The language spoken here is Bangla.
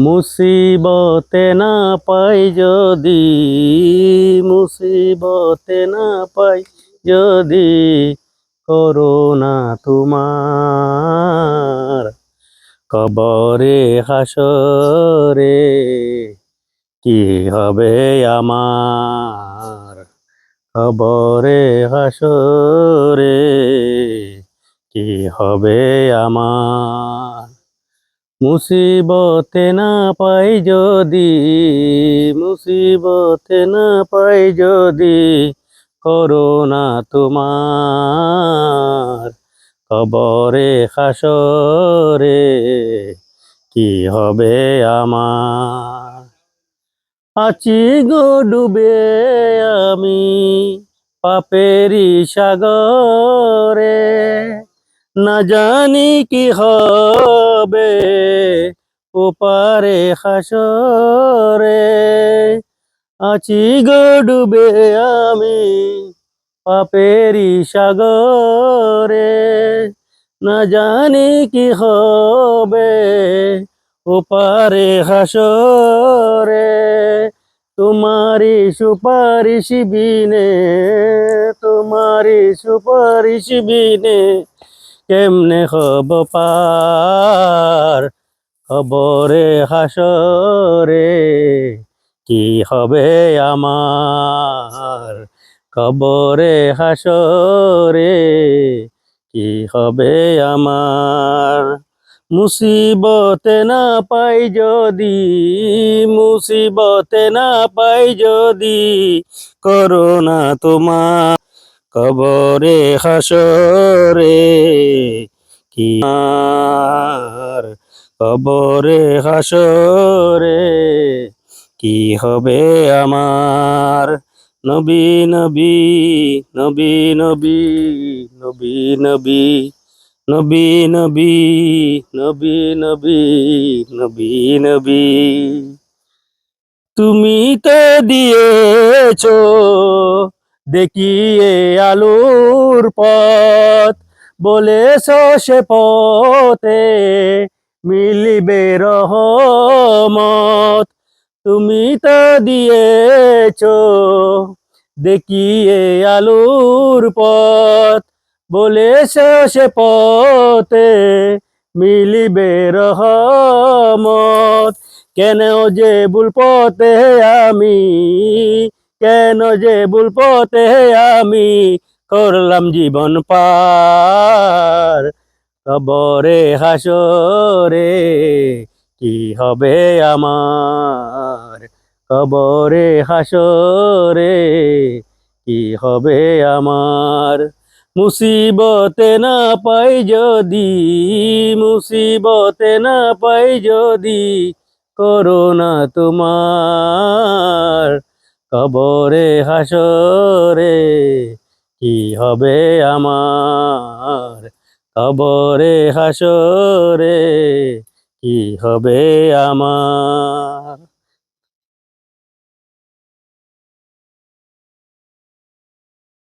মুসিবতে না পাই যদি, মুসিবতে না পাই যদি, করোনা তোমার কবরে হাসরে কি হবে আমার, কবরে হাসরে কি হবে আমার। মুসিবতে না পাই যদি, মুসিবতে না পাই যদি, করোনা তোমার কবরে হাসরে কি হবে আমার। আছি গো ডুবে আমি পাপেরি সাগরে, না জানি কি হবে ওপারে হাসরে। আছি গো ডুবে আমি পাপেরি সাগরে, না জানি কি হবে ওপারে হাসরে। তোমারি সুপারিশ বিনে, তোমারি সুপারিশ বিনে কেমনে হব পার, কবরে হাসরে কি হবে আমার, কবরে হাসরে কি হবে আমার। মুসিবতে না পাই যদি, মুসিবতে না পাই যদি, করোনা তোমার কবরে হাসরে কি আমার, কবরে হাসরে কি হবে আমার। নবী নবী নবী নবী নবী নবী নবী নবী নবী নবী নবী নবী। তুমি তো দিয়েছো দেখিয়ে আলোর পথ, বলেছো সে পথে মিলিবে রহমত। তুমি তো দিয়েছো দেখিয়ে আলোর পথ, বলেছো সে পথে মিলিবে রহমত। কেন যে ভুল পথে আমি, কেন যে ভুল পথে আমি করলাম জীবন পার, কবরে হাসরে কি হবে আমার, কবরে হাসরে কি হবে আমার। মুসিবতে না পাই যদি, মুসিবতে না পাই যদি, করোনা তোমার কবরে হাসরে কি হবে আমার, কবরে হাসরে কি হবে আমার।